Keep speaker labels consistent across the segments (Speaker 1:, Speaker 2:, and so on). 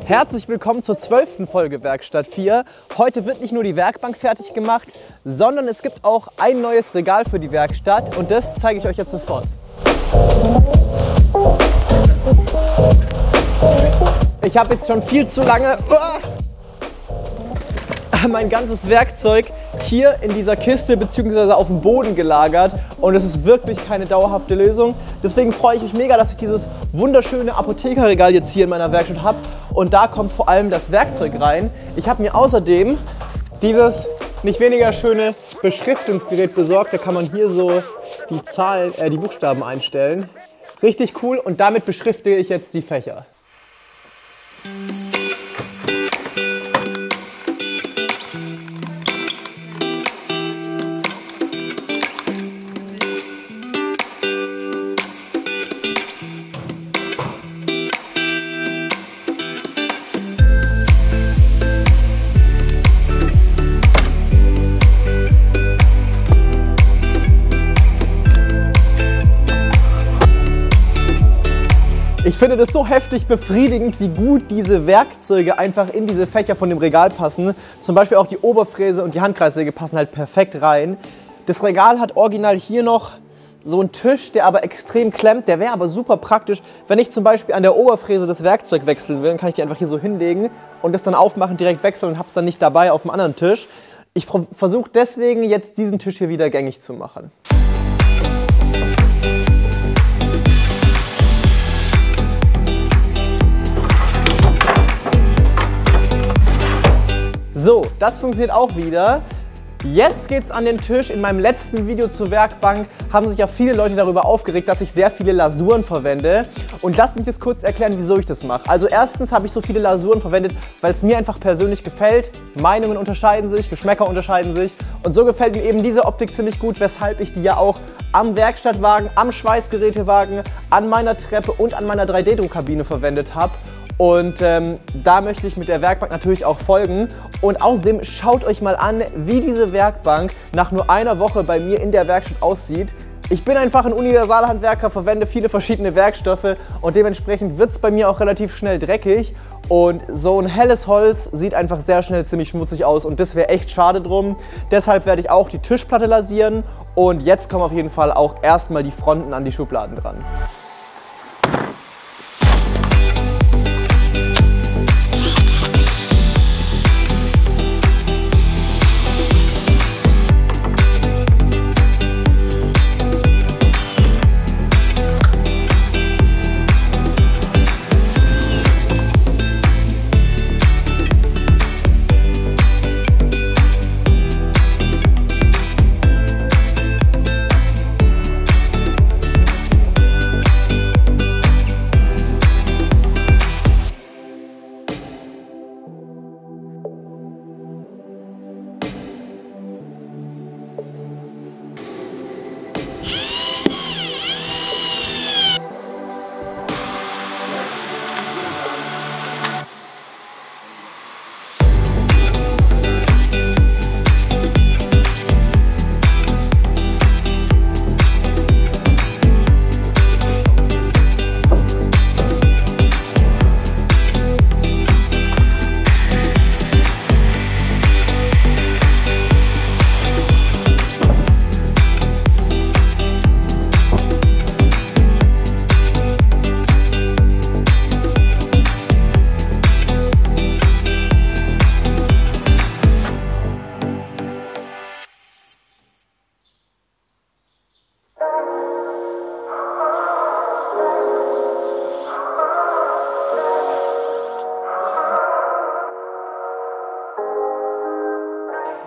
Speaker 1: Herzlich willkommen zur 12. Folge Werkstatt 4. Heute wird nicht nur die Werkbank fertig gemacht, sondern es gibt auch ein neues Regal für die Werkstatt und das zeige ich euch jetzt sofort. Ich habe jetzt schon viel zu lange mein ganzes Werkzeug hier in dieser Kiste bzw. auf dem Boden gelagert und es ist wirklich keine dauerhafte Lösung. Deswegen freue ich mich mega, dass ich dieses wunderschöne Apothekerregal jetzt hier in meiner Werkstatt habe und da kommt vor allem das Werkzeug rein. Ich habe mir außerdem dieses nicht weniger schöne Beschriftungsgerät besorgt. Da kann man hier so die Buchstaben einstellen. Richtig cool und damit beschrifte ich jetzt die Fächer. Ich finde das so heftig befriedigend, wie gut diese Werkzeuge einfach in diese Fächer von dem Regal passen. Zum Beispiel auch die Oberfräse und die Handkreissäge passen halt perfekt rein. Das Regal hat original hier noch so einen Tisch, der aber extrem klemmt. Der wäre aber super praktisch, wenn ich zum Beispiel an der Oberfräse das Werkzeug wechseln will. Dann kann ich die einfach hier so hinlegen und das dann aufmachen, direkt wechseln und habe es dann nicht dabei auf dem anderen Tisch. Ich versuche deswegen jetzt diesen Tisch hier wieder gängig zu machen. So, das funktioniert auch wieder. Jetzt geht's an den Tisch. In meinem letzten Video zur Werkbank haben sich ja viele Leute darüber aufgeregt, dass ich sehr viele Lasuren verwende. Und lasst mich jetzt kurz erklären, wieso ich das mache. Also erstens habe ich so viele Lasuren verwendet, weil es mir einfach persönlich gefällt. Meinungen unterscheiden sich, Geschmäcker unterscheiden sich. Und so gefällt mir eben diese Optik ziemlich gut, weshalb ich die ja auch am Werkstattwagen, am Schweißgerätewagen, an meiner Treppe und an meiner 3D-Druckkabine verwendet habe. Und da möchte ich mit der Werkbank natürlich auch folgen. Und außerdem schaut euch mal an, wie diese Werkbank nach nur einer Woche bei mir in der Werkstatt aussieht. Ich bin einfach ein Universalhandwerker, verwende viele verschiedene Werkstoffe und dementsprechend wird es bei mir auch relativ schnell dreckig. Und so ein helles Holz sieht einfach sehr schnell ziemlich schmutzig aus und das wäre echt schade drum. Deshalb werde ich auch die Tischplatte lasieren und jetzt kommen auf jeden Fall auch erstmal die Fronten an die Schubladen dran.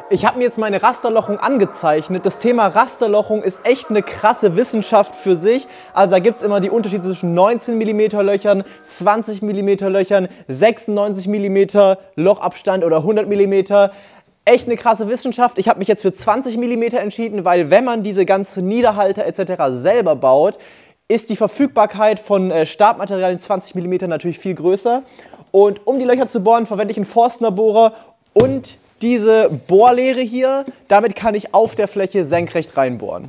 Speaker 1: Ich habe mir jetzt meine Rasterlochung angezeichnet. Das Thema Rasterlochung ist echt eine krasse Wissenschaft für sich. Also da gibt es immer die Unterschiede zwischen 19 mm Löchern, 20 mm Löchern, 96 mm Lochabstand oder 100 mm. Echt eine krasse Wissenschaft. Ich habe mich jetzt für 20 mm entschieden, weil wenn man diese ganzen Niederhalter etc. selber baut, ist die Verfügbarkeit von Stabmaterial in 20 mm natürlich viel größer. Und um die Löcher zu bohren, verwende ich einen Forstner-Bohrer und diese Bohrlehre hier. Damit kann ich auf der Fläche senkrecht reinbohren.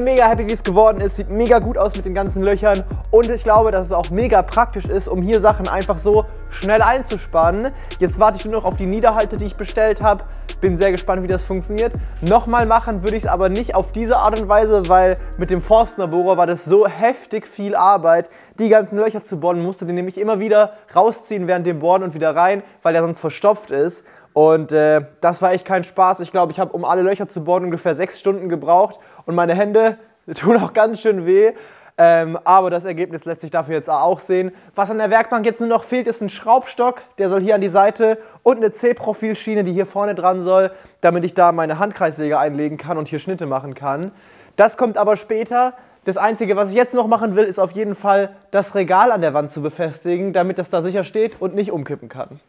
Speaker 1: bin mega happy, wie es geworden ist. Sieht mega gut aus mit den ganzen Löchern. Und ich glaube, dass es auch mega praktisch ist, um hier Sachen einfach so schnell einzuspannen. Jetzt warte ich nur noch auf die Niederhalte, die ich bestellt habe. Bin sehr gespannt, wie das funktioniert. Nochmal machen würde ich es aber nicht auf diese Art und Weise, weil mit dem Forstner-Bohrer war das so heftig viel Arbeit, die ganzen Löcher zu bohren. Musste den nämlich immer wieder rausziehen während dem Bohren und wieder rein, weil der sonst verstopft ist. Und das war echt kein Spaß. Ich glaube, ich habe, um alle Löcher zu bohren, ungefähr 6 Stunden gebraucht. Und meine Hände tun auch ganz schön weh. Aber das Ergebnis lässt sich dafür jetzt auch sehen. Was an der Werkbank jetzt nur noch fehlt, ist ein Schraubstock. Der soll hier an die Seite und eine C-Profilschiene, die hier vorne dran soll, damit ich da meine Handkreissäge einlegen kann und hier Schnitte machen kann. Das kommt aber später. Das Einzige, was ich jetzt noch machen will, ist auf jeden Fall das Regal an der Wand zu befestigen, damit das da sicher steht und nicht umkippen kann.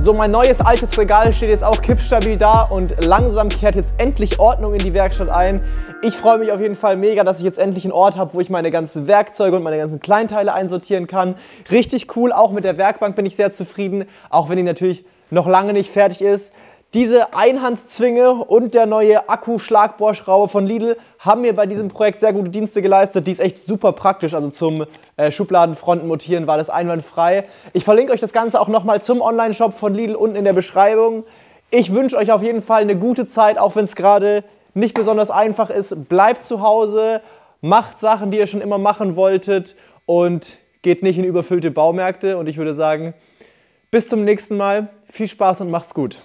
Speaker 1: So, mein neues altes Regal steht jetzt auch kippstabil da und langsam kehrt jetzt endlich Ordnung in die Werkstatt ein. Ich freue mich auf jeden Fall mega, dass ich jetzt endlich einen Ort habe, wo ich meine ganzen Werkzeuge und meine ganzen Kleinteile einsortieren kann. Richtig cool, auch mit der Werkbank bin ich sehr zufrieden, auch wenn die natürlich noch lange nicht fertig ist. Diese Einhandzwinge und der neue Akku-Schlagbohrschraube von Lidl haben mir bei diesem Projekt sehr gute Dienste geleistet. Die ist echt super praktisch, also zum Schubladenfronten montieren war das einwandfrei. Ich verlinke euch das Ganze auch nochmal zum Online-Shop von Lidl unten in der Beschreibung. Ich wünsche euch auf jeden Fall eine gute Zeit, auch wenn es gerade nicht besonders einfach ist. Bleibt zu Hause, macht Sachen, die ihr schon immer machen wolltet und geht nicht in überfüllte Baumärkte. Und ich würde sagen, bis zum nächsten Mal. Viel Spaß und macht's gut.